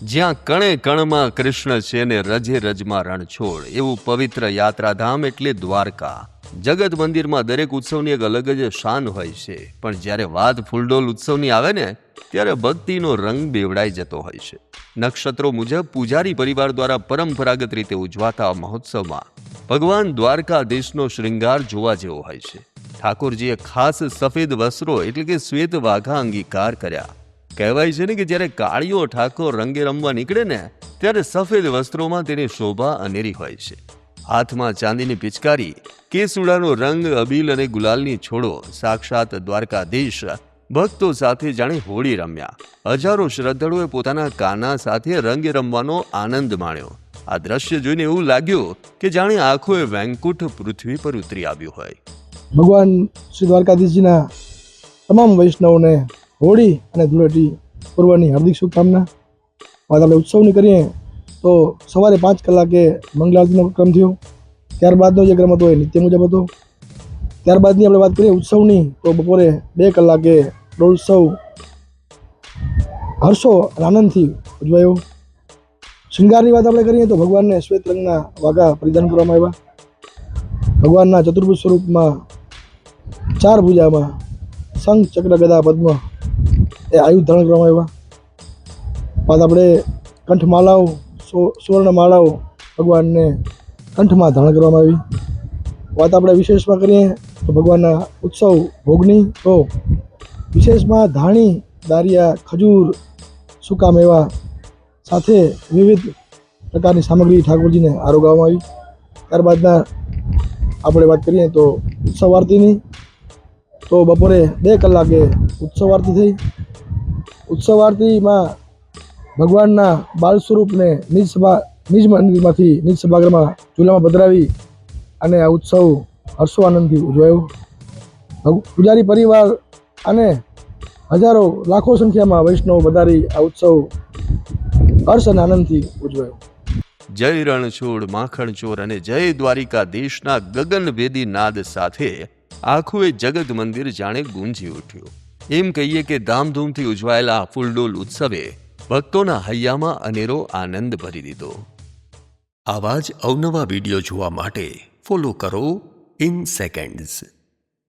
જ્યાં કણે કણમાં કૃષ્ણ છે ને રજે રજમાં રણછોડ, એવું પવિત્ર યાત્રાધામ એટલે દ્વારકા. જગત મંદિરમાં દરેક ઉત્સવની એક અલગ જ શાન હોય છે, પણ જ્યારે વાત ફૂલડોલ ઉત્સવની આવે ને ત્યારે ભક્તિનો રંગ બેવડાઈ જતો હોય છે. નક્ષત્રો મુજબ પૂજારી પરિવાર દ્વારા પરંપરાગત રીતે ઉજવાતા મહોત્સવમાં ભગવાન દ્વારકાધીશનો શ્રૃંગાર જોવા જેવો હોય છે. ઠાકોરજીએ ખાસ સફેદ વસ્ત્રો એટલે કે શ્વેત વાઘા અંગીકાર કર્યા. કહેવાય છે ને કે જ્યારે કાળિયો ઠાકોર રંગે રમવા નીકળે ને ત્યારે સફેદ વસ્ત્રોમાં તેની શોભા અનેરી હોય છે. હાથમાં ચાંદીની પિચકારી, કેસુડાનો રંગ, અબીલ અને ગુલાલની છોડો, સાક્ષાત દ્વારકાધીશ ભક્તો સાથે જાણે હોળી રમ્યા. હજારો શ્રદ્ધાળુઓએ પોતાના કાના સાથે રંગે રમવાનો આનંદ માણ્યો. આ દ્રશ્ય જોઈને એવું લાગ્યું કે જાણે આંખોએ વૈકુંઠ પૃથ્વી પર ઉતરી આવ્યું હોય. ભગવાન શ્રી દ્વારકાધીશજીના તમામ વૈષ્ણવોને હોળી અને ધૂળેટી પૂર્વની હાર્દિક શુભકામના. વાત આપણે ઉત્સવની કરીએ તો સવારે 5 કલાકે મંગલ આરતીનો ક્રમ થયો. ત્યારબાદનો જે ક્રમ હતો એ નિત્ય મુજબ હતો. ત્યારબાદની આપણે વાત કરીએ ઉત્સવની તો બપોરે 2 કલાકે ઉત્સવ હર્ષો અને આનંદથી ઉજવાયો. શૃંગારની વાત આપણે કરીએ તો ભગવાનને શ્વેત રંગના વાઘા પરિધાન કરવામાં આવ્યા. ભગવાનના ચતુર્ભુજ સ્વરૂપમાં 4 ભુજામાં શંખ, ચક્ર, ગદા, પદ્મ એ આયુધ ધારણ કરવામાં આવ્યા. બાદ આપણે કંઠમાળાઓ, સુવર્ણમાળાઓ ભગવાનને કંઠમાં ધારણ કરવામાં આવી. વાત આપણે વિશેષમાં કરીએ તો ભગવાનના ઉત્સવ ભોગની તો વિશેષમાં ધાણી, દારિયા, ખજૂર, સૂકા મેવા સાથે વિવિધ પ્રકારની સામગ્રી ઠાકોરજીને આરોગવામાં આવી. ત્યારબાદના આપણે વાત કરીએ તો ઉત્સવ આરતીની તો બપોરે 2 કલાકે ઉત્સવ આરતી થઈ. ઉત્સવ આરતીમાં ભગવાનના બાળ સ્વરૂપને નિજ મંદિરમાંથી નિજ સભાગૃહમાં ચૂલામાં પધરાવી અને આ ઉત્સવ હર્ષો આનંદથી ઉજવાયો. પૂજારી પરિવાર અને હજારો લાખો સંખ્યામાં વૈષ્ણવ પધારી આ ઉત્સવ હર્ષ અને આનંદથી ઉજવાયો. જય રણછોડ, માખણચોર અને જય દ્વારિકાધીશના ગગનભેદી નાદ સાથે આખું એ જગત મંદિર જાણે ગુંજી ઉઠ્યું. એમ કહીએ કે ધામધૂમથી ઉજવાયેલા ફૂલડોલ ઉત્સવે ભક્તોના હૈયામાં અનેરો આનંદ ભરી દીધો. આવા જ અવનવા વિડીયો જોવા માટે ફોલો કરો IN Seconds.